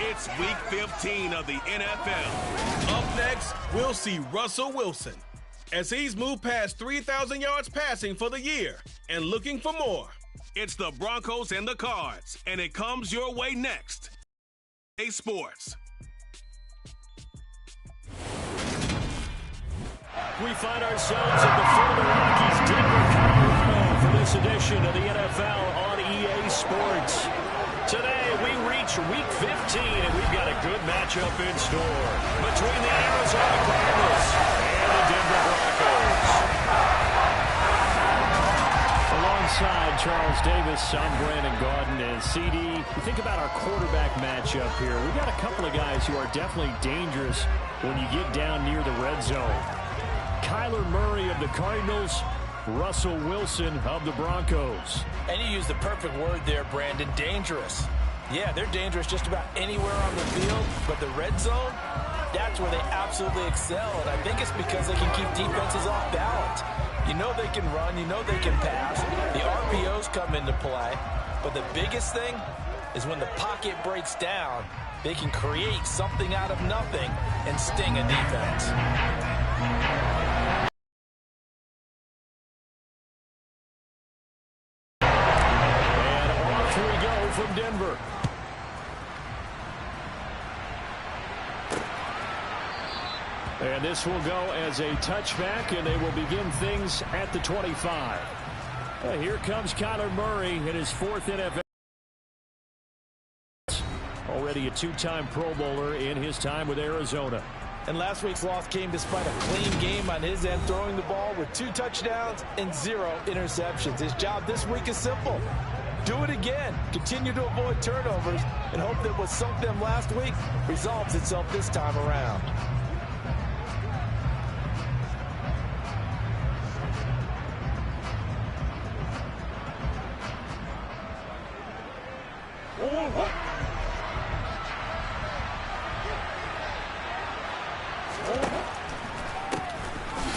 It's Week 15 of the NFL. Up next, we'll see Russell Wilson as he's moved past 3,000 yards passing for the year and looking for more. It's the Broncos and the Cards, and it comes your way next. A Sports. We find ourselves at the foot of the Rockies, Denver, Colorado, for this edition of the NFL on EA Sports. Today, we reach Week 15, and we've got a good matchup in store between the Arizona Cardinals and the Denver Broncos. Alongside Charles Davis, I'm Brandon Gaudin, and CD. You think about our quarterback matchup here. We've got a couple of guys who are definitely dangerous when you get down near the red zone. Kyler Murray of the Cardinals, Russell Wilson of the Broncos. And you use the perfect word there, Brandon, dangerous. Yeah, they're dangerous just about anywhere on the field, but the red zone, that's where they absolutely excel, and I think it's because they can keep defenses off balance. You know they can run, you know they can pass. The RPOs come into play, but the biggest thing is when the pocket breaks down, they can create something out of nothing and sting a defense. From Denver. And this will go as a touchback, and they will begin things at the 25. Here comes Kyler Murray in his fourth NFL. Already a two-time Pro Bowler in his time with Arizona. And last week's loss came despite a clean game on his end, throwing the ball with 2 touchdowns and 0 interceptions. His job this week is simple. Do it again. Continue to avoid turnovers and hope that what sunk them last week resolves itself this time around.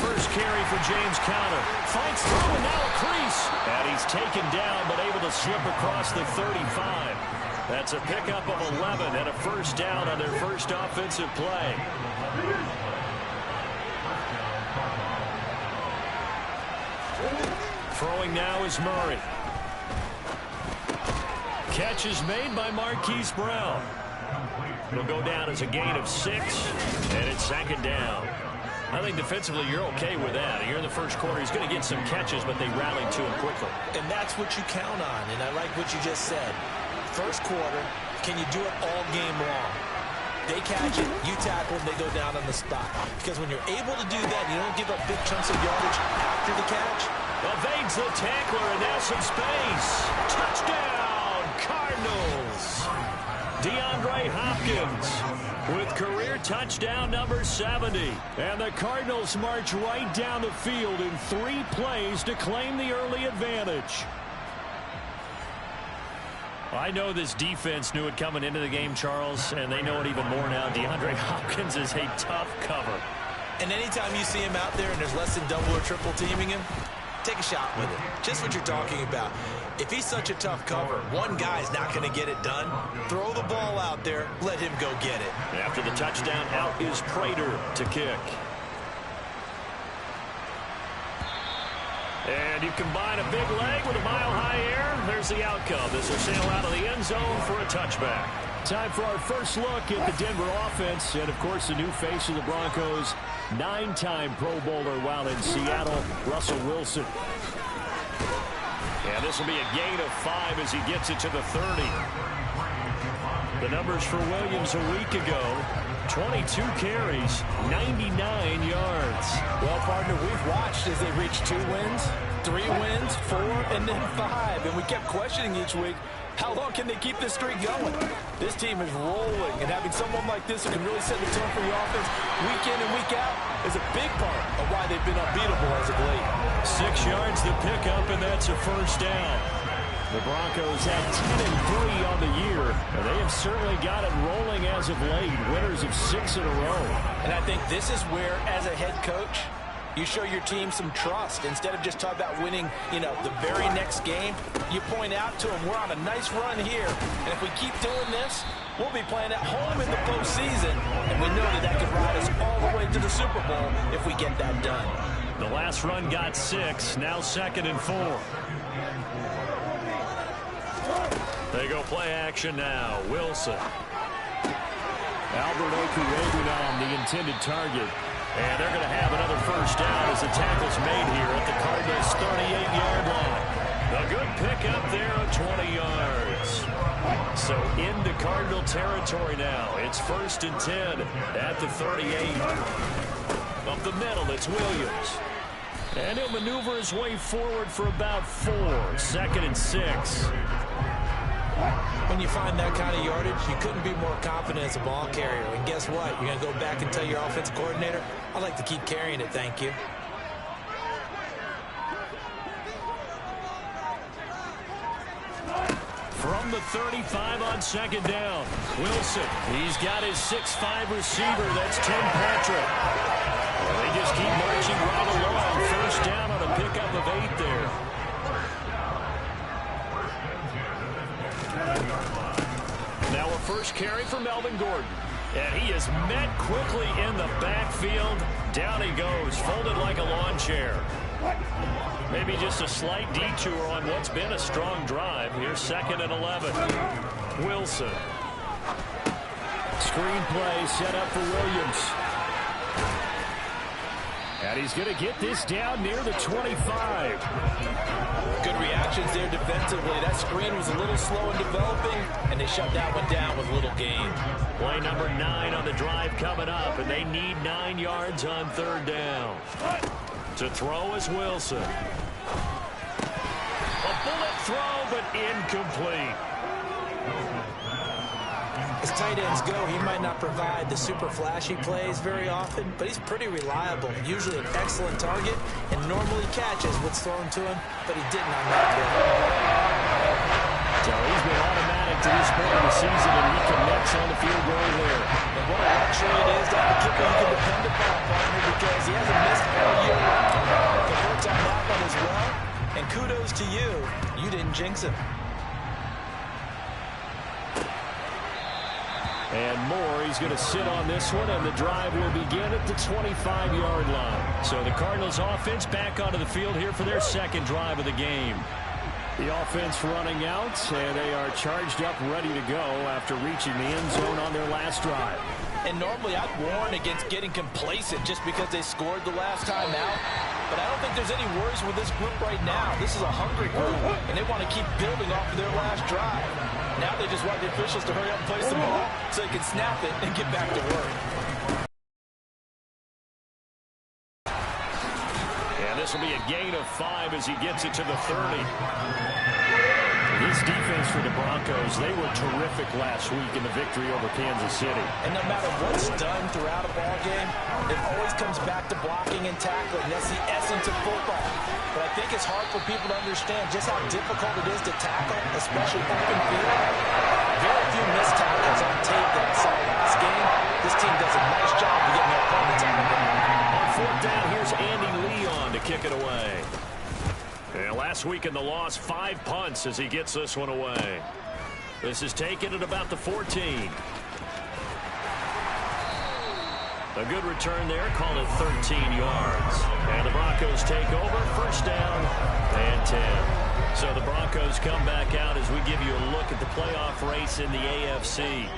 First carry for James Conner. Fights through and now a crease. And he's taken down but able to slip across the 35. That's a pickup of 11 and a first down on their first offensive play. Throwing now is Murray. Catch is made by Marquise Brown. It'll go down as a gain of 6, and it's second down. I think defensively you're okay with that. Here in the first quarter, he's going to get some catches, but they rallied to him quickly. And that's what you count on, and I like what you just said. First quarter, can you do it all game long? They catch it, you tackle them, they go down on the spot. Because when you're able to do that, you don't give up big chunks of yardage after the catch. Evades the tackler, and now some space. Touchdown, Cardinals. DeAndre Hopkins with career touchdown number 70. And the Cardinals march right down the field in 3 plays to claim the early advantage. I know this defense knew it coming into the game, Charles, and they know it even more now. DeAndre Hopkins is a tough cover. And anytime you see him out there and there's less than double or triple teaming him, take a shot with it. Just what you're talking about. If he's such a tough cover, one guy's not going to get it done. Throw the ball out there. Let him go get it. After the touchdown, out is Prater to kick. And you combine a big leg with a mile-high air. There's the outcome. This will sail out of the end zone for a touchback. Time for our first look at the Denver offense. And, of course, the new face of the Broncos, 9-time Pro Bowler while in Seattle, Russell Wilson. And this will be a gain of 5 as he gets it to the 30. The numbers for Williams a week ago, 22 carries, 99 yards. Well, partner, we've watched as they reach 2 wins, 3 wins, 4, and then 5. And we kept questioning each week, How long can they keep this streak going? This team is rolling, and having someone like this who can really set the tone for the offense week in and week out is a big part of why they've been unbeatable as of late. 6 yards to pick up, and that's a first down. The Broncos had 10-3 on the year, and they have certainly got it rolling as of late, winners of 6 in a row. And I think this is where, as a head coach, you show your team some trust. Instead of just talking about winning, the very next game, you point out to them, we're on a nice run here, and if we keep doing this, we'll be playing at home in the postseason, and we know that could ride us all the way to the Super Bowl if we get that done. The last run got 6, now 2nd and 4. They go play action now. Wilson. Albert Okurebunom, the intended target. And they're going to have another first down as the tackle's made here at the Cardinals' 38-yard line. A good pickup there of 20 yards. So into Cardinal territory now. It's 1st and 10 at the 38. Up the middle, it's Williams. And he'll maneuver his way forward for about 4. 2nd and 6. When you find that kind of yardage, you couldn't be more confident as a ball carrier. And guess what? You're going to go back and tell your offensive coordinator, I'd like to keep carrying it, thank you. From the 35 on 2nd down, Wilson. He's got his 6'5 receiver. That's Tim Patrick. They just keep marching right along. First down on a pickup of 8 there. Now a first carry for Melvin Gordon. And he is met quickly in the backfield. Down he goes, folded like a lawn chair. Maybe just a slight detour on what's been a strong drive. Here's 2nd and 11. Wilson. Screen play set up for Williams. And he's going to get this down near the 25. Good reactions there defensively. That screen was a little slow in developing, and they shut that one down with little gain. Play number 9 on the drive coming up, and they need 9 yards on 3rd down. To throw is Wilson. A bullet throw, but incomplete. As tight ends go, he might not provide the super flashy plays very often, but he's pretty reliable. Usually an excellent target, and normally catches what's thrown to him, but he didn't on that play. So he's been automatic to this point of the season, and he connects on the field goal there. And what a luxury it is to have a kicker you can depend upon, partner, because he hasn't missed all year long. Converts on that one as well, and kudos to you. You didn't jinx him. And Moore, he's going to sit on this one, and the drive will begin at the 25-yard line. So the Cardinals offense back onto the field here for their 2nd drive of the game. The offense running out, and they are charged up, ready to go after reaching the end zone on their last drive. And normally I'd warn against getting complacent just because they scored the last time out. But I don't think there's any worries with this group right now. This is a hungry group, and they want to keep building off of their last drive. Now they just want the officials to hurry up and place the ball so they can snap it and get back to work. And this will be a gain of 5 as he gets it to the 30. This defense for the Broncos, they were terrific last week in the victory over Kansas City. And no matter what's done throughout a ball game, it always comes back to blocking and tackling. That's the essence of football. But I think it's hard for people to understand just how difficult it is to tackle, especially open field. Very few missed tackles on tape that I saw last game. This team does a nice job of getting their opponents out of the game. On 4th down, here's Andy Leon to kick it away. And last week in the loss, 5 punts as he gets this one away. This is taken at about the 14. A good return there, call it 13 yards. And the Broncos take over, 1st down and 10. So the Broncos come back out as we give you a look at the playoff race in the AFC.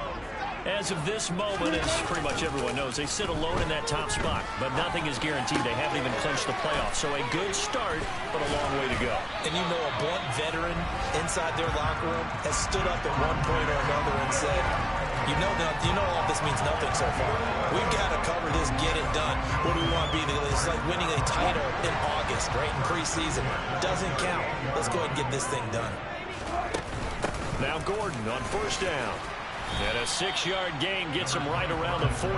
As of this moment, as pretty much everyone knows, they sit alone in that top spot, but nothing is guaranteed. They haven't even clinched the playoffs. So a good start, but a long way to go. And you know, a blunt veteran inside their locker room has stood up at one point or another and said, you know all this means nothing so far. We've got to cover this, get it done. What do we want to be? It's like winning a title in August, right, in preseason. Doesn't count. Let's go ahead and get this thing done. Now Gordon on first down. And a 6-yard gain gets him right around the 43.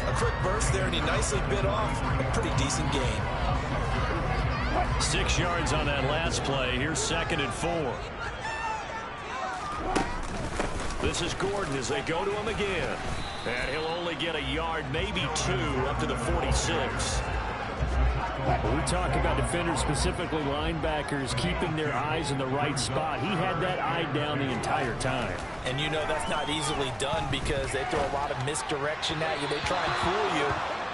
A quick burst there, and he nicely bit off a pretty decent gain. 6 yards on that last play. Here's 2nd and 4. This is Gordon as they go to him again. And he'll only get a yard, maybe 2, up to the 46. When we talk about defenders, specifically linebackers, keeping their eyes in the right spot, he had that eye down the entire time. And you know that's not easily done because they throw a lot of misdirection at you. They try and fool you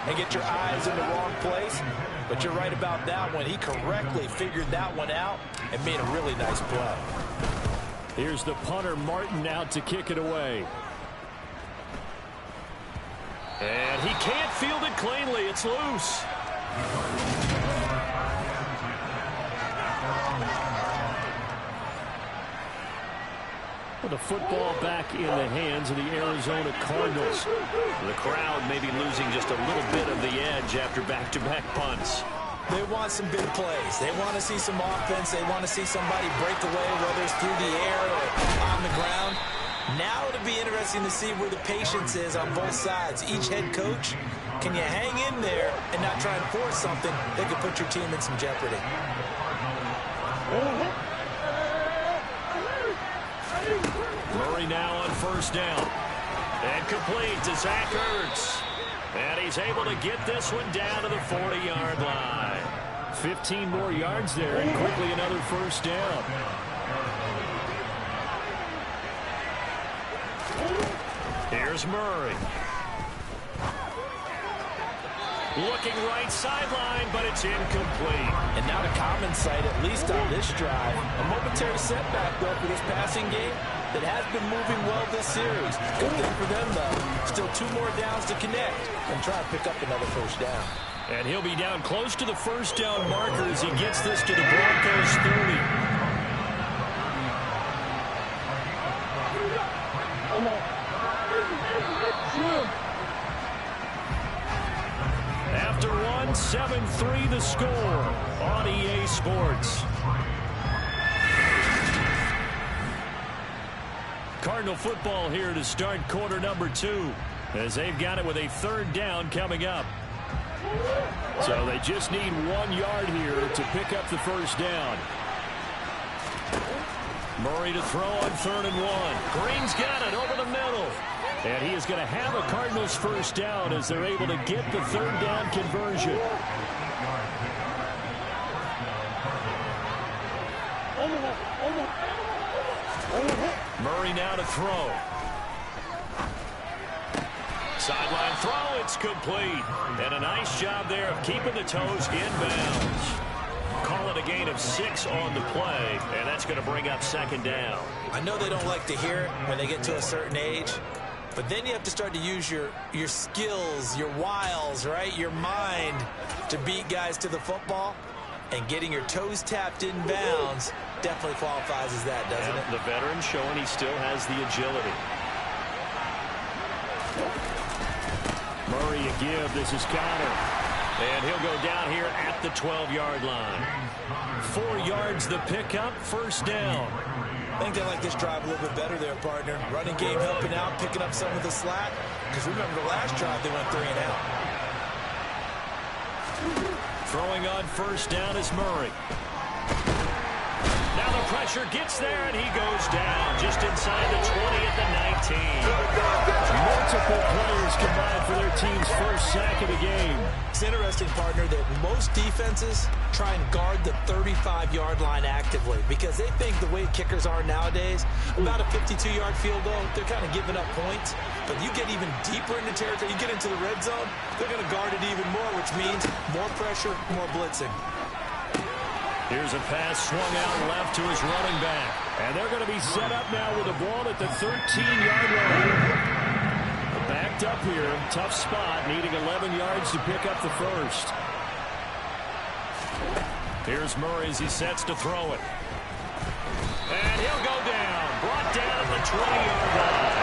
and get your eyes in the wrong place. But you're right about that one. He correctly figured that one out and made a really nice play. Here's the punter, Martin, out to kick it away. And he can't field it cleanly. It's loose. With the football back in the hands of the Arizona Cardinals. The crowd may be losing just a little bit of the edge after back-to-back punts. They want some big plays. They want to see some offense. They want to see somebody break away, whether it's through the air or on the ground. Now it'll be interesting to see where the patience is on both sides. Each head coach, can you hang in there and not try and force something that could put your team in some jeopardy? Murray now on first down. And complete to Zach Ertz. And he's able to get this one down to the 40-yard line. 15 more yards there and quickly another first down. Here's Murray. Looking right sideline, but it's incomplete. And now the common sight, at least on this drive. A momentary setback, though, for this passing game that has been moving well this series. Good thing for them, though. Still 2 more downs to connect and try to pick up another first down. And he'll be down close to the first down marker as he gets this to the Broncos 30. After one, 7-3 the score on EA Sports. Cardinal football here to start quarter number 2 as they've got it with a 3rd down coming up. So they just need 1 yard here to pick up the first down. Murray to throw on 3rd and 1. Green's got it over the middle. And he is going to have a Cardinals first down as they're able to get the 3rd down conversion. Murray now to throw. Sideline throw, it's complete. And a nice job there of keeping the toes inbounds. Call it a gain of 6 on the play, and that's going to bring up 2nd down. I know they don't like to hear it when they get to a certain age, but then you have to start to use your skills, your wiles, right? Your mind to beat guys to the football. And getting your toes tapped in bounds definitely qualifies as that, doesn't it? The veteran showing he still has the agility. Murray a give. This is Connor. And he'll go down here at the 12-yard line. 4 yards the pickup, first down. I think they like this drive a little bit better there, partner. Running game helping out, picking up some of the slack. Because remember the last drive they went 3 and out. Throwing on first down is Murray. Now the pressure gets there, and he goes down just inside the 20 at the 19. Multiple players combined for their team's first sack of the game. It's interesting, partner, that most defenses try and guard the 35-yard line actively because they think the way kickers are nowadays, about a 52-yard field goal, they're kind of giving up points. But you get even deeper into territory, you get into the red zone, they're going to guard it even more, which means more pressure, more blitzing. Here's a pass swung out left to his running back. And they're going to be set up now with a ball at the 13-yard line. Backed up here, tough spot, needing 11 yards to pick up the first. Here's Murray as he sets to throw it. And he'll go down, brought down at the 20-yard line.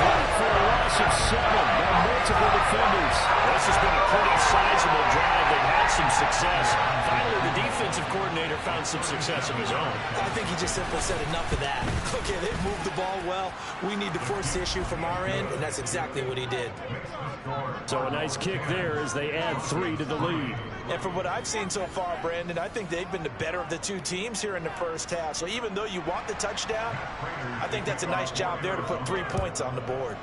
Tied for a loss of 7 by multiple defenders. This has been a pretty sizable drive. They've had some success. Finally, the defense defensive coordinator found some success of his own. I think he just simply said enough of that. Okay, they've moved the ball well. We need to force the issue from our end, and that's exactly what he did. So a nice kick there as they add 3 to the lead. And from what I've seen so far, Brandon, I think they've been the better of the two teams here in the first half. So even though you want the touchdown, I think that's a nice job there to put 3 points on the board.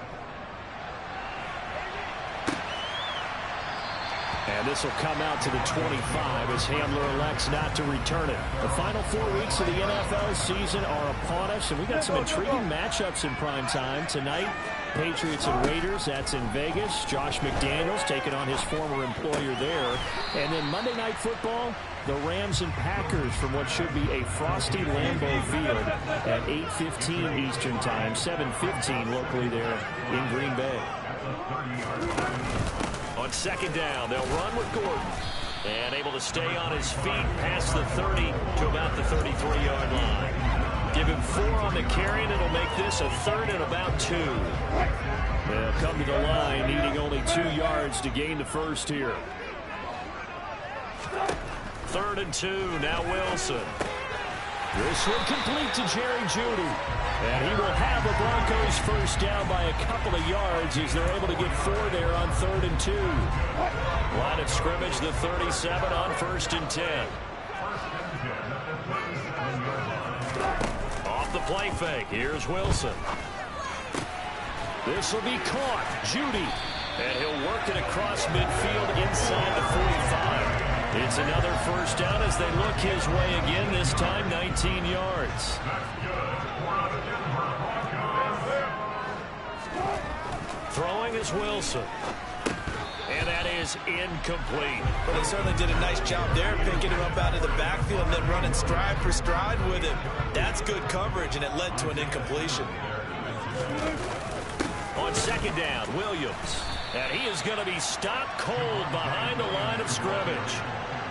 And this will come out to the 25 as Hamler elects not to return it. The final 4 weeks of the NFL season are upon us, and we got some intriguing matchups in prime time tonight. Patriots and Raiders, that's in Vegas. Josh McDaniels taking on his former employer there. And then Monday Night Football, the Rams and Packers from what should be a frosty Lambeau Field at 8:15 Eastern Time, 7:15 locally there in Green Bay. On second down, they'll run with Gordon. And able to stay on his feet past the 30 to about the 33-yard line. Give him 4 on the carry, and it'll make this a 3rd and about 2. They'll come to the line, needing only 2 yards to gain the first here. 3rd and 2, now Wilson. This one complete to Jerry Jeudy. And he will have the Broncos first down by a couple of yards as they're able to get 4 there on 3rd and 2. Line of scrimmage, the 37 on 1st and 10. Off the play fake, here's Wilson. This will be caught, Jeudy. And he'll work it across midfield inside the 45. It's another first down as they look his way again, this time 19 yards. Throwing is Wilson. And that is incomplete. Well, they certainly did a nice job there, picking him up out of the backfield and then running stride for stride with him. That's good coverage, and it led to an incompletion. On second down, Williams. And he is going to be stopped cold behind the line of scrimmage.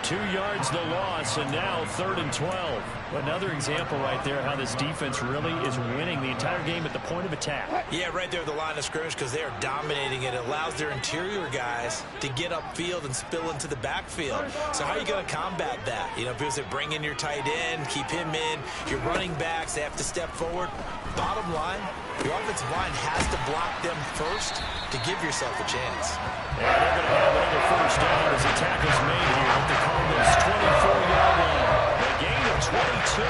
2 yards the loss, and now 3rd and 12. Another example right there how this defense really is winning the entire game at the point of attack. Yeah, right there at the line of scrimmage because they are dominating it. It allows their interior guys to get upfield and spill into the backfield. So how are you going to combat that? You know, because they bring in your tight end, keep him in. Your running backs, they have to step forward. Bottom line, your offensive line has to block them first to give yourself a chance. And they're going to have another first down as the tackle's made here at the Cardinals' 24-yard line. A gain of 22.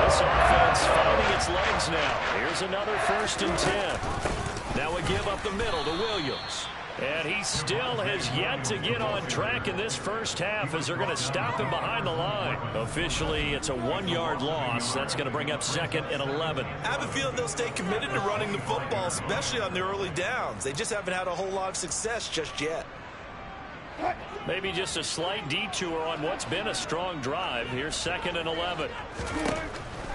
This offense finding its legs now. Here's another 1st and 10. Now a give up the middle to Williams. And he still has yet to get on track in this first half as they're going to stop him behind the line. Officially, it's a 1-yard loss. That's going to bring up 2nd and 11. I have a feeling they'll stay committed to running the football, especially on the early downs. They just haven't had a whole lot of success just yet. Maybe just a slight detour on what's been a strong drive. Here's 2nd and 11.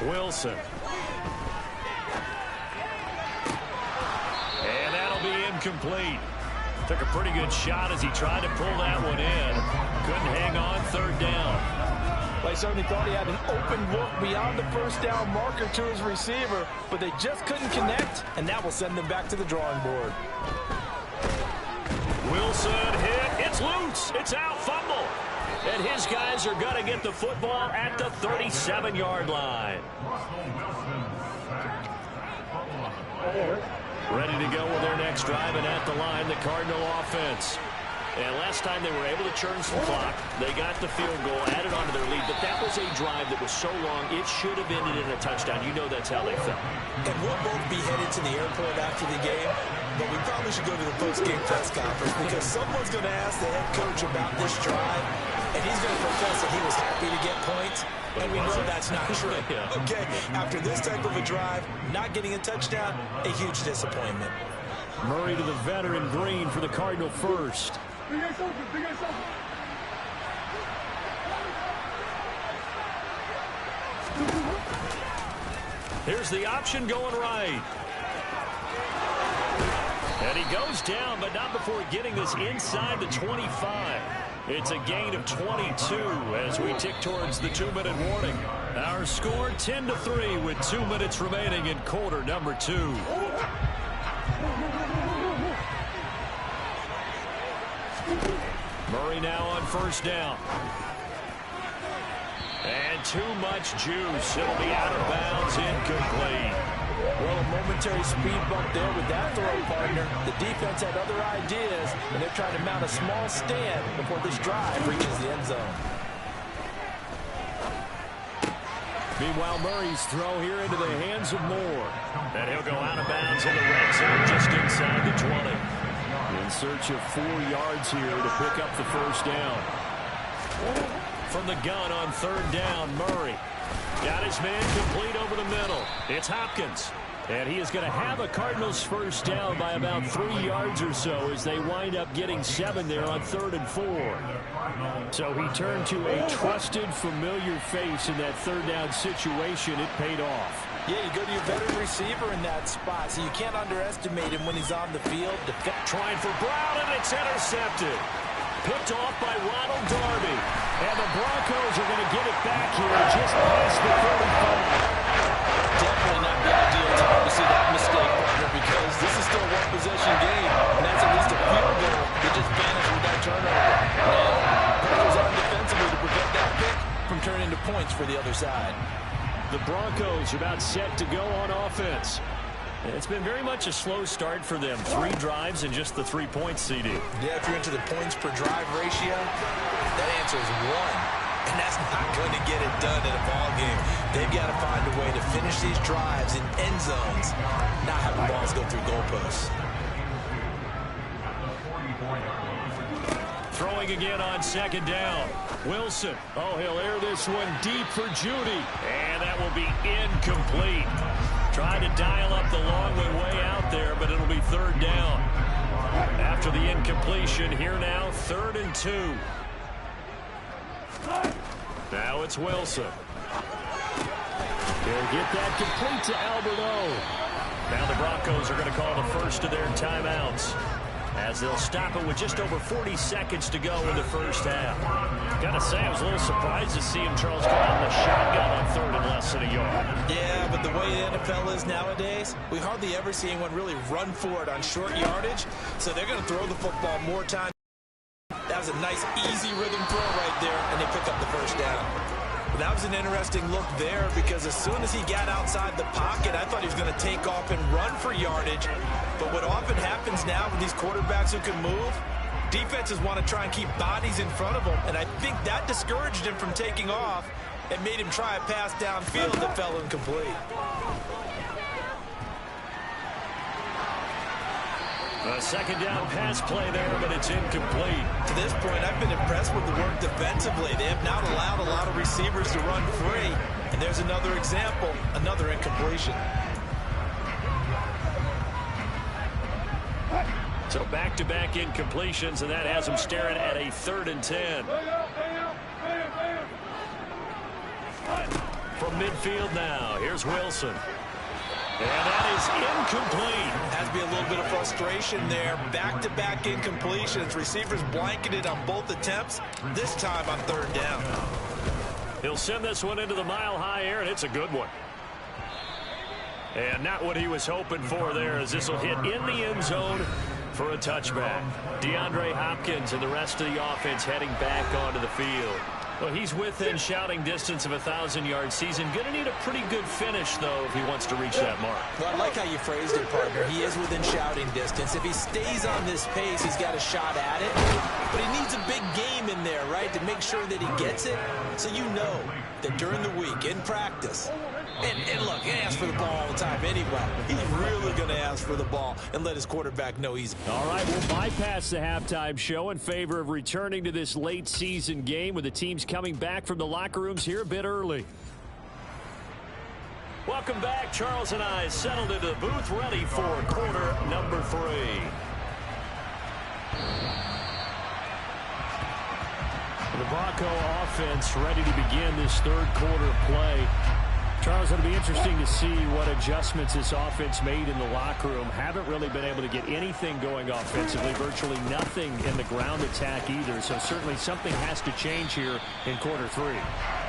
Wilson. And that'll be incomplete. Took a pretty good shot as he tried to pull that one in. Couldn't hang on 3rd down. Well, he certainly thought he had an open look beyond the first down marker to his receiver, but they just couldn't connect, and that will send them back to the drawing board. Wilson hit. It's loose. It's out. Fumble. And his guys are going to get the football at the 37-yard line. Ready to go with their next drive, and at the line, the Cardinal offense. And last time they were able to churn some clock, they got the field goal, added on to their lead, but that was a drive that was so long, it should have ended in a touchdown. You know that's how they felt. And we'll both be headed to the airport after the game, but we probably should go to the post-game press conference because someone's going to ask the head coach about this drive, and he's going to profess that he was happy to get points. And we know that's not true. Okay, after this type of a drive, not getting a touchdown, a huge disappointment. Murray to the veteran Green for the Cardinal first. Here's the option going right. And he goes down, but not before getting this inside the 25. It's a gain of 22 as we tick towards the 2-minute warning. Our score 10-3 with 2 minutes remaining in quarter number 2. Murray now on first down. And too much juice. It'll be out of bounds, incomplete. Well, a momentary speed bump there with that throw, partner. The defense had other ideas, and they're trying to mount a small stand before this drive reaches the end zone. Meanwhile, Murray's throw here into the hands of Moore. And he'll go out of bounds in the red zone just inside the 20. In search of 4 yards here to pick up the first down. From the gun on third down, Murray. Got his man complete over the middle. It's Hopkins. And he is going to have a Cardinals first down by about 3 yards or so as they wind up getting 7 there on 3rd and 4. So he turned to a trusted, familiar face in that third down situation. It paid off. Yeah, you go to your veteran receiver in that spot, so you can't underestimate him when he's on the field. Trying for Brown, and it's intercepted. Picked off by Ronald Darby. And the Broncos are going to get it back here just past the 35. Definitely not the ideal time to see that mistake, partner, because this is still a one-possession game, and that's at least a field goal that just vanished with that turnover. Now, pressure's on defensively to prevent that pick from turning into points for the other side. The Broncos are about set to go on offense. It's been very much a slow start for them. 3 drives and just the 3 points, CD. Yeah, if you're into the points per drive ratio, that answer is 1. And that's not going to get it done in a ball game. They've got to find a way to finish these drives in end zones, not have the balls go through goalposts. Throwing again on second down. Wilson. Oh, he'll air this one deep for Judy. And that will be incomplete. Trying to dial up the long way out there, but it'll be third down. After the incompletion, here now, 3rd and 2. Now it's Wilson. He'll get that complete to Albert O. Now the Broncos are going to call the first of their timeouts, as they'll stop it with just over 40 seconds to go in the first half. Gotta say, I was a little surprised to see him, Charles, come out in the shotgun on 3rd and less than a yard. Yeah, but the way the NFL is nowadays, we hardly ever see anyone really run for it on short yardage, so they're going to throw the football more time. That was a nice, easy rhythm throw right there, and they pick up the first down. But that was an interesting look there, because as soon as he got outside the pocket, I thought he was going to take off and run for yardage. But what often happens now with these quarterbacks who can move, defenses want to try and keep bodies in front of them, and I think that discouraged him from taking off and made him try a pass downfield that fell incomplete. A second down pass play there, but it's incomplete. To this point, I've been impressed with the work defensively. They have not allowed a lot of receivers to run free. And there's another example, another incompletion. So back-to-back incompletions, and that has them staring at a 3rd and 10. From midfield now, here's Wilson. And that is incomplete. Has to be a little bit of frustration there. Back-to-back incompletions. Receivers blanketed on both attempts, this time on 3rd down. He'll send this one into the mile-high air, and it's a good one. And not what he was hoping for there, as this will hit in the end zone for a touchback. DeAndre Hopkins and the rest of the offense heading back onto the field. Well, he's within shouting distance of a 1,000-yard season. Going to need a pretty good finish, though, if he wants to reach that mark. Well, I like how you phrased it, partner. He is within shouting distance. If he stays on this pace, he's got a shot at it. But he needs a big game in there, right, to make sure that he gets it. So you know that during the week, in practice, and look, he asks for the ball all the time anyway. He's really going to ask for the ball and let his quarterback know he's... All right, we'll bypass the halftime show in favor of returning to this late season game with the teams coming back from the locker rooms here a bit early. Welcome back. Charles and I settled into the booth, ready for quarter number 3. The Bronco offense ready to begin this third quarter play. Charles, it'll be interesting to see what adjustments this offense made in the locker room. Haven't really been able to get anything going offensively, virtually nothing in the ground attack either. So certainly something has to change here in quarter 3.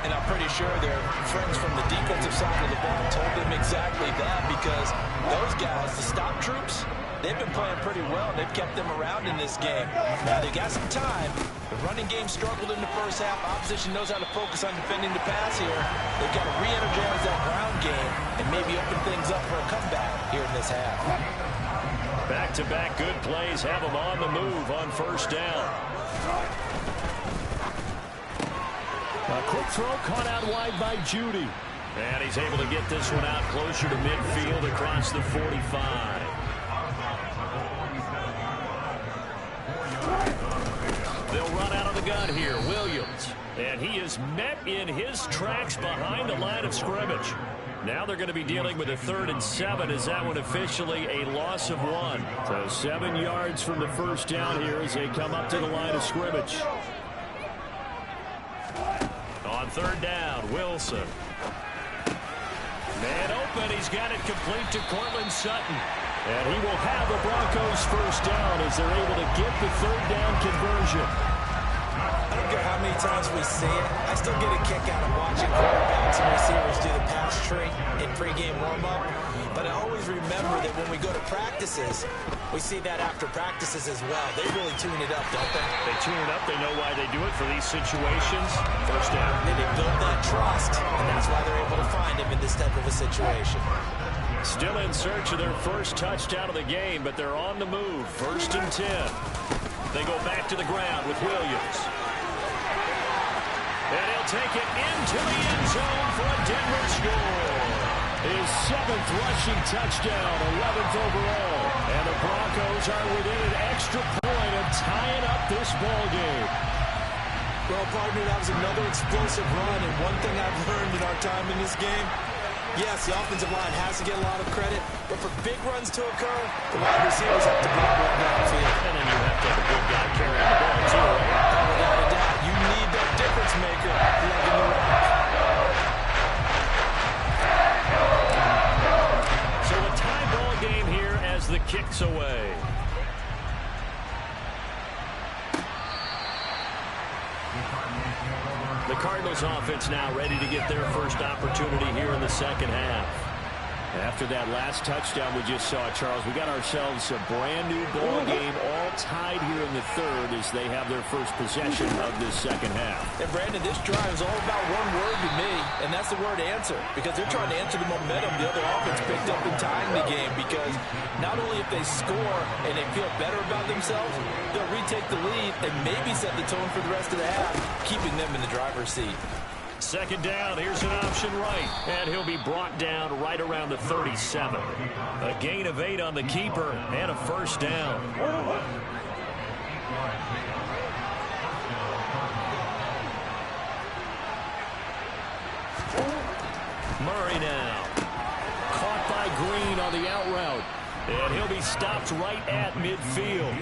And I'm pretty sure their friends from the defensive side of the ball told them exactly that, because those guys, the stop troops, they've been playing pretty well. They've kept them around in this game. Now, they got some time. The running game struggled in the first half. Opposition knows how to focus on defending the pass here. They've got to re-energize that ground game and maybe open things up for a comeback here in this half. Back-to-back good plays have them on the move on first down. A quick throw caught out wide by Judy. And he's able to get this one out closer to midfield across the 45. They'll run out of the gun here. Williams. And he is met in his tracks behind the line of scrimmage. Now they're going to be dealing with a 3rd and 7 as that one officially a loss of 1. So 7 yards from the first down here as they come up to the line of scrimmage. On 3rd down, Wilson. Man open, he's got it complete to Cortland Sutton. And he will have the Broncos first down as they're able to get the 3rd down conversion. I don't care how many times we see it. I still get a kick out of watching quarterbacks and receivers do the pass tree in pregame warm-up. But I always remember that when we go to practices, we see that after practices as well. They really tune it up, don't they? They tune it up. They know why they do it for these situations. First down. They build that trust, and that's why they're able to find him in this type of a situation. Still in search of their first touchdown of the game, but they're on the move. 1st and 10. They go back to the ground with Williams. And he'll take it into the end zone for a Denver score. His 7th rushing touchdown, 11th overall. And the Broncos are within an extra point of tying up this ball game. Well, partner, that was another explosive run. And one thing I've learned in our time in this game, yes, the offensive line has to get a lot of credit, but for big runs to occur, the wide receivers have to block one downfield. And then you have to have a good guy carrying the ball, too, right? Without a doubt, you need that difference maker lugging the rock. So a tie ball game here as the kick's away. The Cardinals offense now ready to get their first opportunity here in the second half. After that last touchdown we just saw, Charles, we got ourselves a brand new ball game all tied here in the 3rd as they have their first possession of this second half. And Brandon, this drive is all about one word to me, and that's the word answer, because they're trying to answer the momentum the other offense picked up in tying the game, because not only if they score and they feel better about themselves, they'll retake the lead and maybe set the tone for the rest of the half, keeping them in the driver's seat. 2nd down, here's an option right, and he'll be brought down right around the 37. A gain of 8 on the keeper and a first down. Murray now. Caught by Green on the out route. And he'll be stopped right at midfield.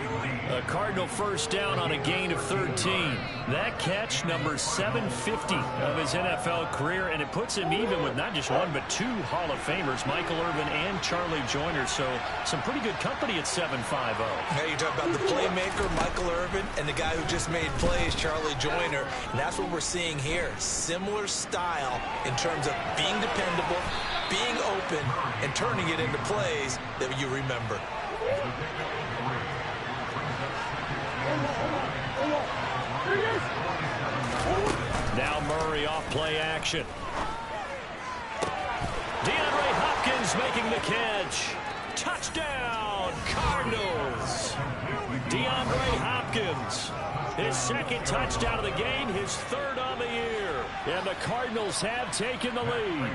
A Cardinal first down on a gain of 13. That catch, number 750 of his NFL career, and it puts him even with not just one but 2 Hall of Famers, Michael Irvin and Charlie Joyner. So some pretty good company at 750. Hey, you talk about the playmaker, Michael Irvin, and the guy who just made plays, Charlie Joyner. And that's what we're seeing here. Similar style in terms of being dependable, being open, and turning it into plays that you remember. Now Murray off play action. DeAndre Hopkins making the catch. Touchdown, Cardinals. DeAndre Hopkins. His 2nd touchdown of the game, his 3rd on the year. And the Cardinals have taken the lead.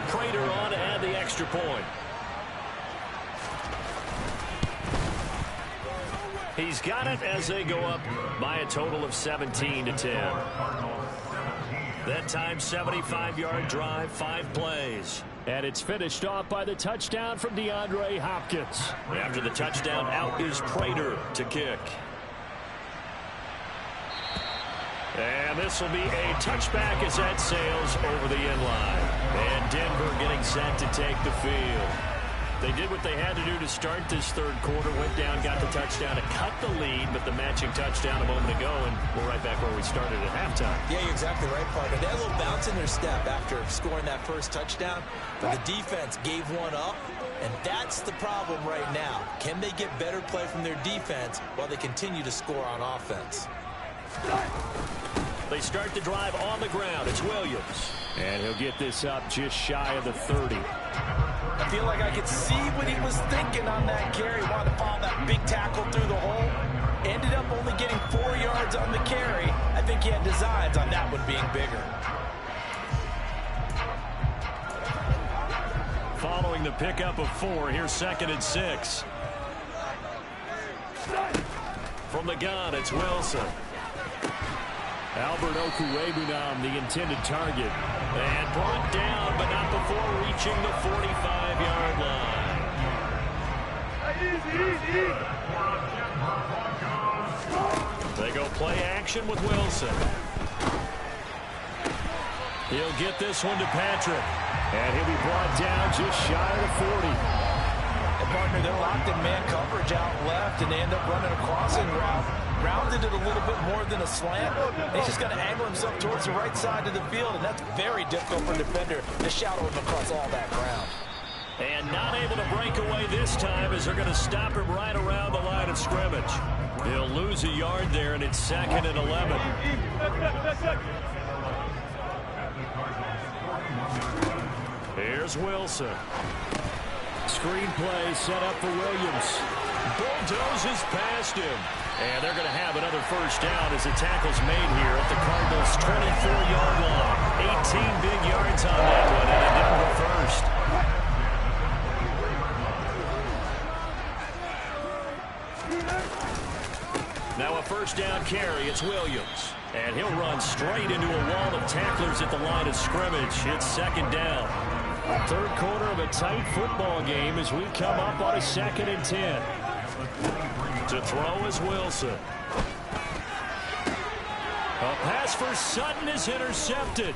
Prater on to add the extra point. He's got it as they go up by a total of 17-10. That time, 75-yard drive, 5 plays. And it's finished off by the touchdown from DeAndre Hopkins. After the touchdown, out is Prater to kick. And this will be a touchback as that sails over the end line. And Denver getting set to take the field. They did what they had to do to start this third quarter, went down, got the touchdown to cut the lead, but the matching touchdown a moment ago, and we're right back where we started at halftime. Yeah, you're exactly right, partner. They had a little bounce in their step after scoring that first touchdown, but the defense gave one up, and that's the problem right now. Can they get better play from their defense while they continue to score on offense? They start the drive on the ground. It's Williams. And he'll get this up just shy of the 30. I feel like I could see what he was thinking on that carry. Wanted to follow that big tackle through the hole. Ended up only getting 4 yards on the carry. I think he had designs on that one being bigger. Following the pickup of 4, here's 2nd and 6. From the gun, it's Wilson. Albert Okwuegbunam, the intended target. And brought down, but not before reaching the 45-yard line. They go play action with Wilson. He'll get this one to Patrick. And he'll be brought down just shy of the 40. And partner, they're locked in man coverage out left, and they end up running a crossing route. Rounded it a little bit more than a slant. He's just going to angle himself towards the right side of the field, and that's very difficult for a defender to shadow him across all that ground. And not able to break away this time as they're going to stop him right around the line of scrimmage. He'll lose a yard there, and it's 2nd and 11. Here's Wilson. Screen play set up for Williams. Bulldozes past him. And they're going to have another first down as the tackle's made here at the Cardinals' 24-yard line. 18 big yards on that one, and a Denver first. Now a first down carry. It's Williams. And he'll run straight into a wall of tacklers at the line of scrimmage. It's 2nd down. Third quarter of a tight football game as we come up on a 2nd and 10. To throw is Wilson. A pass for Sutton is intercepted.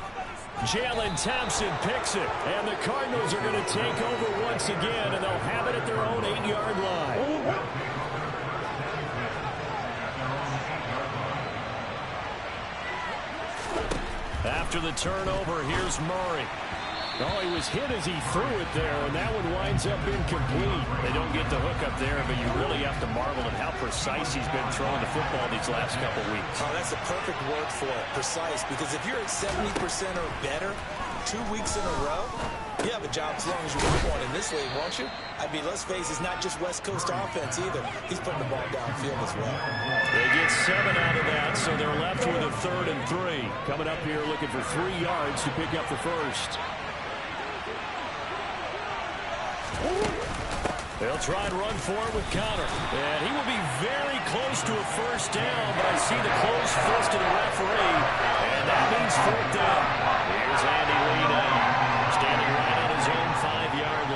Jalen Thompson picks it. And the Cardinals are going to take over once again, and they'll have it at their own 8-yard line. After the turnover, here's Murray. Oh, he was hit as he threw it there, and that one winds up incomplete. They don't get the hook up there, but you really have to marvel at how precise he's been throwing the football these last couple weeks. Oh, that's a perfect word for it, precise, because if you're at 70% or better 2 weeks in a row, you have a job as long as you want one in this league, won't you? I mean, let's face it, it's not just West Coast offense either. He's putting the ball downfield as well. They get 7 out of that, so they're left with a 3rd and 3. Coming up here looking for 3 yards to pick up the first. They'll try and run for it with Connor. And he will be very close to a first down, but I see the closed fist of the referee. And that means 4th down. Here's Andy Lee now, standing right on his own 5-yard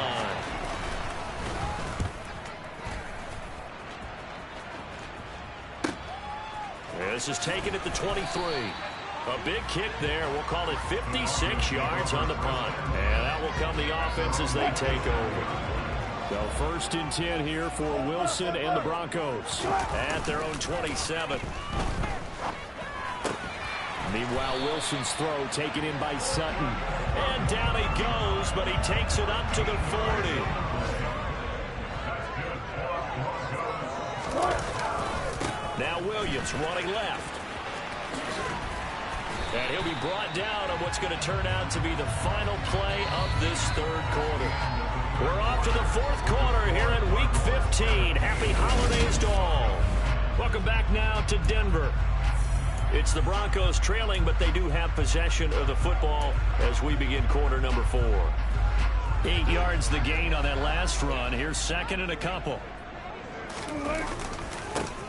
line. This is taken at the 23. A big kick there. We'll call it 56 yards on the punt. And that will come the offense as they take over. So 1st and 10 here for Wilson and the Broncos at their own 27. Meanwhile, Wilson's throw taken in by Sutton. And down he goes, but he takes it up to the 40. Now Williams running left. And he'll be brought down on what's going to turn out to be the final play of this third quarter. We're off to the 4th quarter here in Week 15. Happy holidays to all. Welcome back now to Denver. It's the Broncos trailing, but they do have possession of the football as we begin quarter number 4. 8 yards the gain on that last run. Here's 2nd and a couple.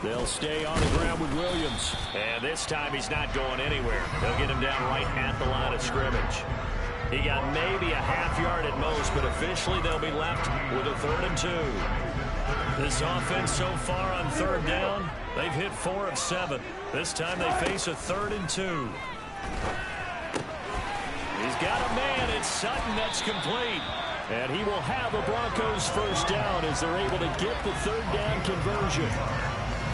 They'll stay on the ground with Williams. And this time he's not going anywhere. They'll get him down right at the line of scrimmage. He got maybe a half yard at most, but officially they'll be left with a 3rd and 2. This offense so far on 3rd down, they've hit 4 of 7. This time they face a 3rd and 2. He's got a man. It's Sutton. That's complete. And he will have a Broncos first down as they're able to get the third down conversion.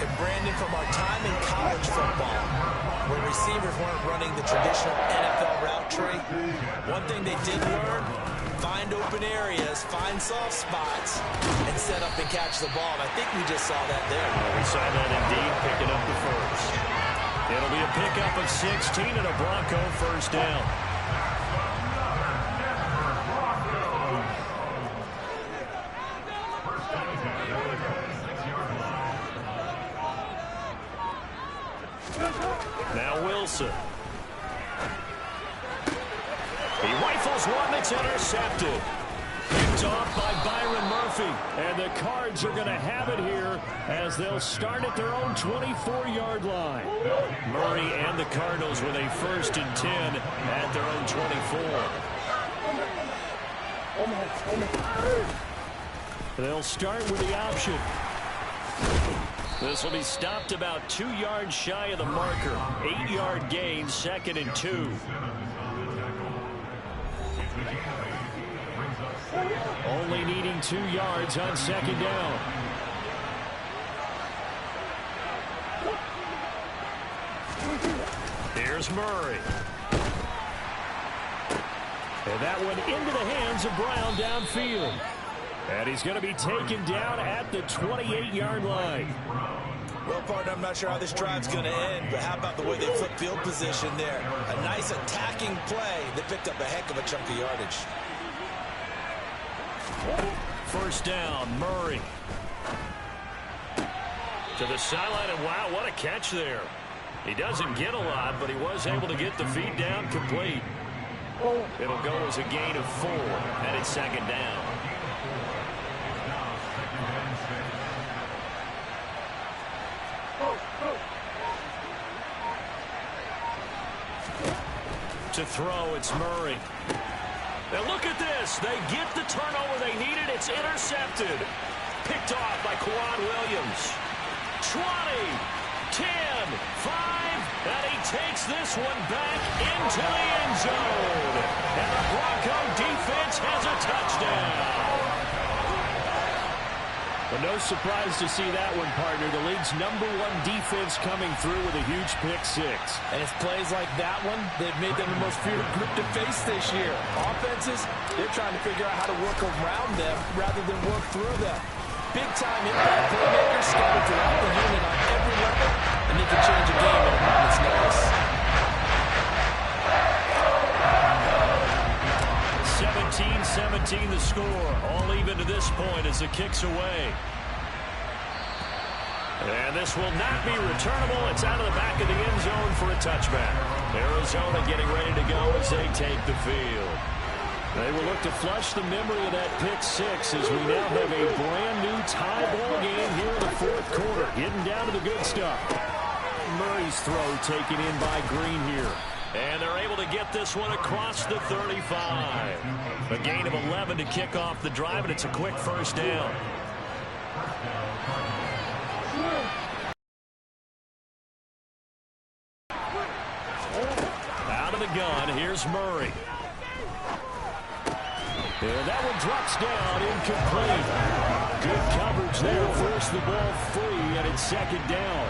And Brandon, from our time in college football, where receivers weren't running the traditional NFL route tree, one thing they did learn, find open areas, find soft spots, and set up and catch the ball. And I think we just saw that there. Well, we saw that indeed, picking up the first. It'll be a pickup of 16 and a Bronco first down. Now Wilson. He rifles one that's intercepted. Picked off by Byron Murphy. And the Cards are going to have it here as they'll start at their own 24-yard line. Murray and the Cardinals with a 1st and 10 at their own 24. They'll start with the option. This will be stopped about 2 yards shy of the marker. 8-yard gain, 2nd and 2. Only needing 2 yards on 2nd down. Here's Murray. And that one into the hands of Brown downfield. And he's going to be taken down at the 28-yard line. Well, partner, I'm not sure how this drive's going to end, but how about the way they flip field position there? A nice attacking play that picked up a heck of a chunk of yardage. First down, Murray. To the sideline, and wow, what a catch there. He doesn't get a lot, but he was able to get the feed down complete. It'll go as a gain of 4, and it's 2nd down. To throw, it's Murray. Now look at this. They get the turnover they needed. It's intercepted. Picked off by Quan Williams. 20, 10, 5, and he takes this one back into the end zone. And the Bronco defense has a touchdown. But no surprise to see that one, partner. The league's #1 defense coming through with a huge pick 6. And it's plays like that one that made them the most feared group to face this year. Offenses, they're trying to figure out how to work around them rather than work through them. Big-time impact playmakers scattered throughout the unit on every level, and they can change a game at a moment's notice. 17-17 the score. All even to this point as the kick's away. And this will not be returnable. It's out of the back of the end zone for a touchback. Arizona getting ready to go as they take the field. They will look to flush the memory of that pick 6 as we now have a brand new tie ball game here in the 4th quarter. Getting down to the good stuff. Murray's throw taken in by Green here. And they're able to get this one across the 35. A gain of 11 to kick off the drive, and it's a quick first down. Out of the gun, here's Murray. And that one drops down, incomplete. Good coverage there, forced the ball free, and it's 2nd down.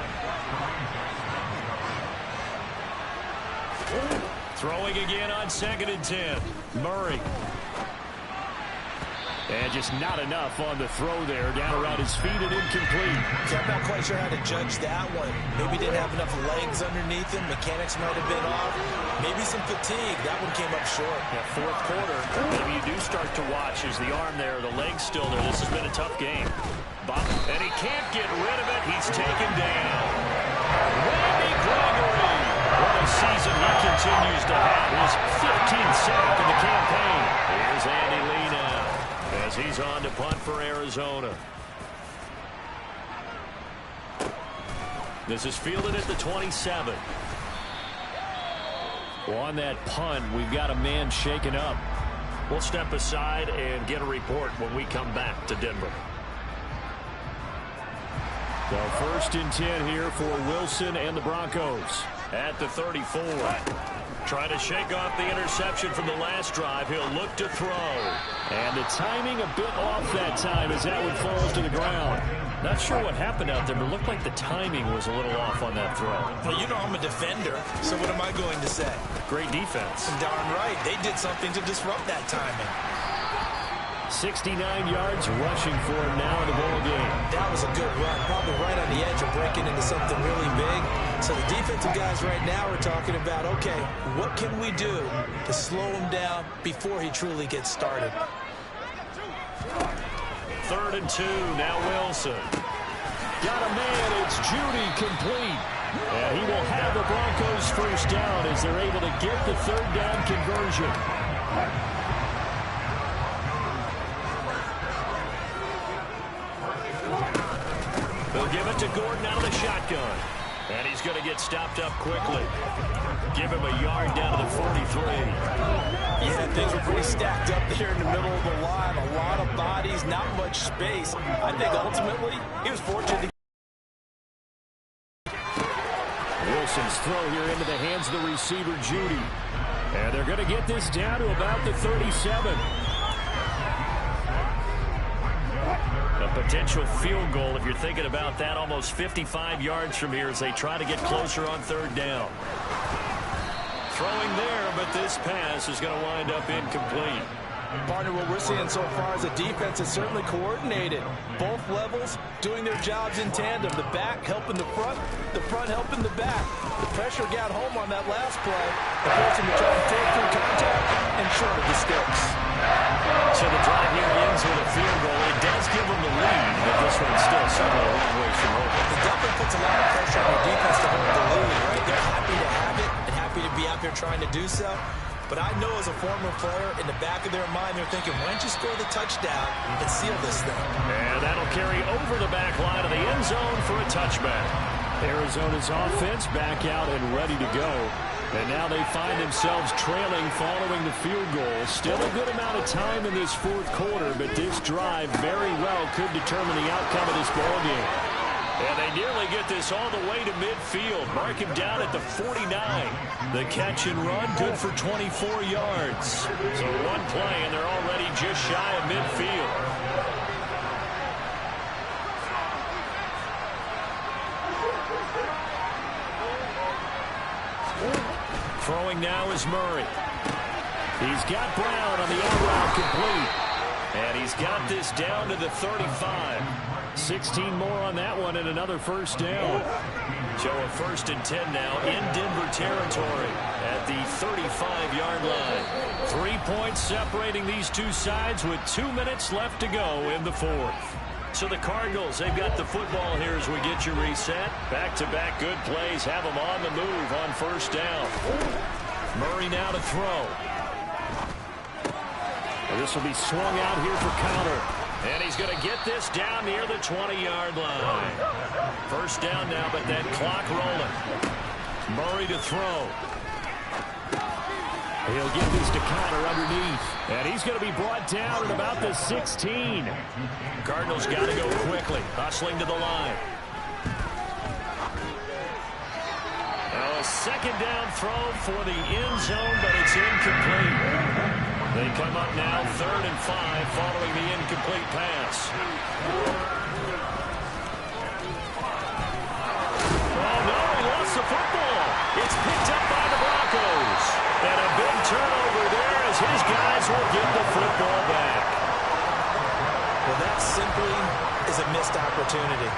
Throwing again on 2nd and 10. Murray. And just not enough on the throw there. Down around his feet and incomplete. I'm not quite sure how to judge that one. Maybe didn't have enough legs underneath him. Mechanics might have been off. Maybe some fatigue. That one came up short. Yeah, 4th quarter. Maybe you do start to watch as the arm there, the leg's still there. This has been a tough game. And he can't get rid of it. He's taken down. Randy Gregory. What a season he continues to have. His 15th sack in the campaign. Here's Andy Lee now as he's on to punt for Arizona. This is fielded at the 27. Well, on that punt, we've got a man shaken up. We'll step aside and get a report when we come back to Denver. So 1st and 10 here for Wilson and the Broncos at the 34. Trying to shake off the interception from the last drive. He'll look to throw. And the timing a bit off that time as that one falls to the ground. Not sure what happened out there, but it looked like the timing was a little off on that throw. Well, you know I'm a defender, so what am I going to say? Great defense. Darn right. They did something to disrupt that timing. 69 yards rushing for him now in the ball game. That was a good run, probably right on the edge of breaking into something really big. So the defensive guys right now are talking about, okay, what can we do to slow him down before he truly gets started? 3rd and 2, now Wilson. Got a man, it's Judy, complete. And he will have the Broncos first down as they're able to get the 3rd down conversion. They'll give it to Gordon out of the shotgun. And he's going to get stopped up quickly. Give him a yard down to the 43. Yeah, things were pretty stacked up there in the middle of the line. A lot of bodies, not much space. I think ultimately he was fortunate to Wilson's throw here into the hands of the receiver, Judy. And they're going to get this down to about the 37. A potential field goal, if you're thinking about that, almost 55 yards from here as they try to get closer on 3rd down. Throwing there, but this pass is going to wind up incomplete. Partner, what we're seeing so far is a defense that's certainly coordinated. Both levels doing their jobs in tandem. The back helping the front helping the back. The pressure got home on that last play. The person to try and take through contact and short of the sticks. So the drive here ends with a field goal. It does give them the lead, but this one's still certainly a long way from over. It definitely puts a lot of pressure on your defense to hold the lead, right? They're happy to have it and happy to be out there trying to do so. But I know as a former player, in the back of their mind, they're thinking, why don't you score the touchdown and seal this thing? And that'll carry over the back line of the end zone for a touchback. Arizona's offense back out and ready to go. And now they find themselves trailing following the field goal. Still a good amount of time in this 4th quarter, but this drive very well could determine the outcome of this ball game. And they nearly get this all the way to midfield. Mark him down at the 49. The catch and run, good for 24 yards. So one play, and they're already just shy of midfield. Throwing now is Murray. He's got Brown on the out route complete. And he's got this down to the 35. 16 more on that one and another first down. So a 1st and 10 now in Denver territory at the 35-yard line. 3 points separating these two sides with 2 minutes left to go in the 4th. So the Cardinals, they've got the football here as we get you reset. Back-to-back good plays have them on the move on 1st down. Murray now to throw. And this will be swung out here for counter. And he's going to get this down near the 20-yard line. 1st down now, but that clock rolling. Murray to throw. He'll get this to counter underneath. And he's going to be brought down at about the 16. Cardinals got to go quickly, hustling to the line. Now a 2nd down throw for the end zone, but it's incomplete. They come up now 3rd and 5 following the incomplete pass. Oh, no, he lost the football. It's picked up by the Broncos. And a big turnover there as his guys will get the football back. Well, that simply is a missed opportunity.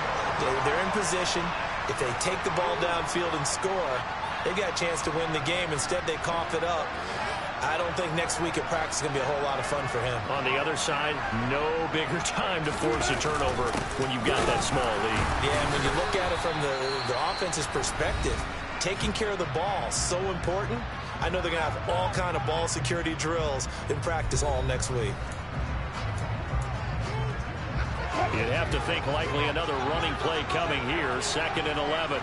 They're in position. If they take the ball downfield and score, they got a chance to win the game. Instead, they cough it up. I don't think next week at practice is going to be a whole lot of fun for him. On the other side, no bigger time to force a turnover when you've got that small lead. Yeah, and when you look at it from the offense's perspective, taking care of the ball is so important. I know they're going to have all kind of ball security drills in practice all next week. You'd have to think likely another running play coming here, 2nd and 11.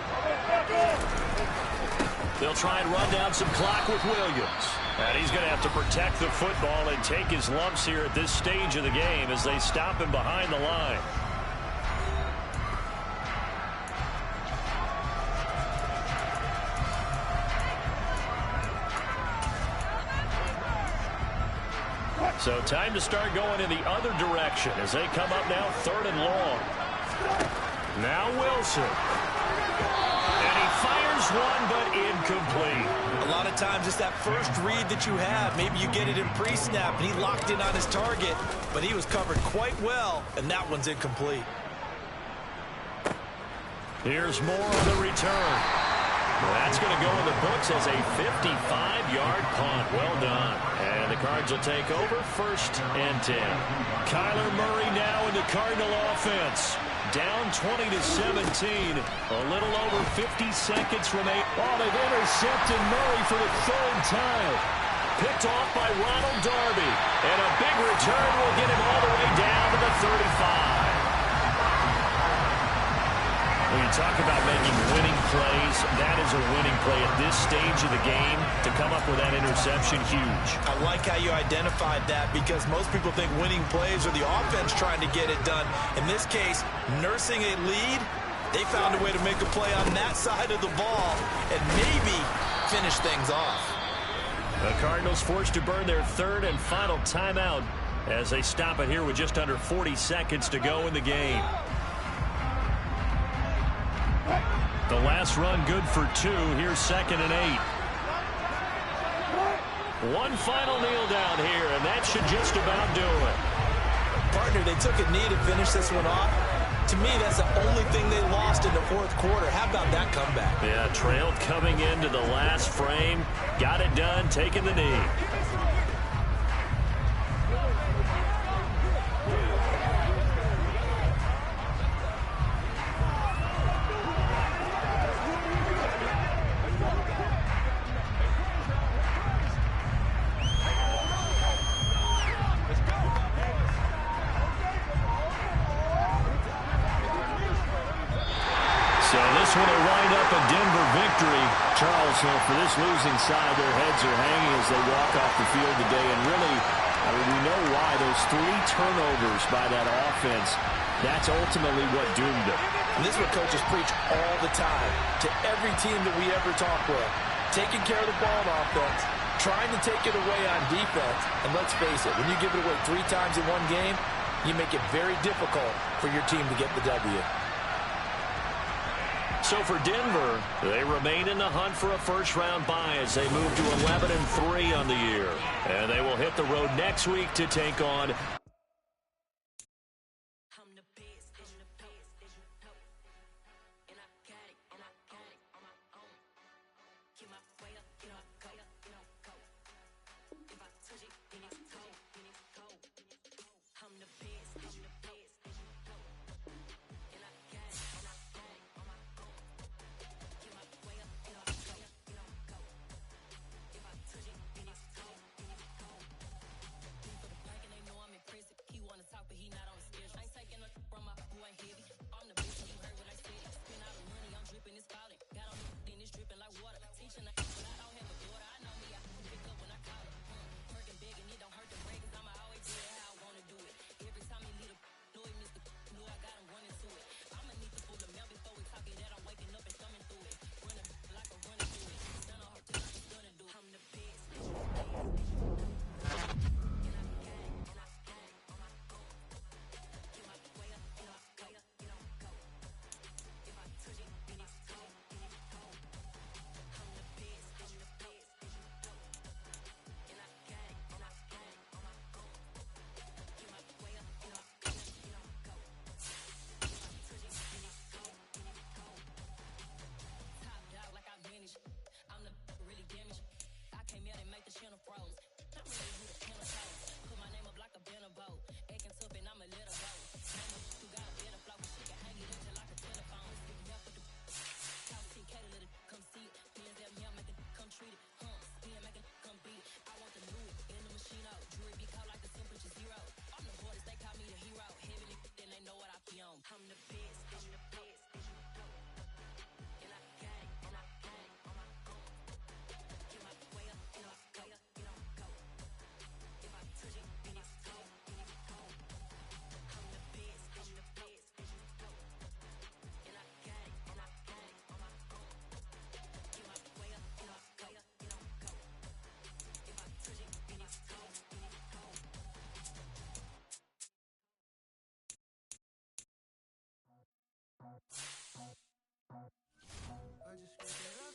They'll try and run down some clock with Williams. And he's going to have to protect the football and take his lumps here at this stage of the game as they stop him behind the line. So time to start going in the other direction as they come up now 3rd and long. Now Wilson. And he fires one, but incomplete. A lot of times it's that first read that you have. Maybe you get it in pre-snap, and he locked in on his target, but he was covered quite well, and that one's incomplete. Here's more on the return. That's going to go in the books as a 55-yard punt. Well done. And the Cards will take over 1st and 10. Kyler Murray now in the Cardinal offense. Down 20-17. A little over 50 seconds remain. Oh, they've intercepted Murray for the 3rd time. Picked off by Ronald Darby. And a big return will get him all the way down to the 35. When you talk about making winning plays, that is a winning play at this stage of the game. To come up with that interception, huge. I like how you identified that because most people think winning plays are the offense trying to get it done. In this case, nursing a lead, they found a way to make a play on that side of the ball and maybe finish things off. The Cardinals forced to burn their 3rd and final timeout as they stop it here with just under 40 seconds to go in the game. The last run good for 2. Here's 2nd and 8. One final kneel down here, and that should just about do it. Partner, they took a knee to finish this one off. To me, that's the only thing they lost in the 4th quarter. How about that comeback? Yeah, trailed coming into the last frame. Got it done, taking the knee. This one will wind up a Denver victory. Charles, for this losing side, their heads are hanging as they walk off the field today. And really, we know why. Those 3 turnovers by that offense, that's ultimately what doomed them. And this is what coaches preach all the time to every team that we ever talk with. Taking care of the ball on offense, trying to take it away on defense. And let's face it, when you give it away 3 times in one game, you make it very difficult for your team to get the W. So for Denver, they remain in the hunt for a first-round bye as they move to 11-3 on the year. And they will hit the road next week to take on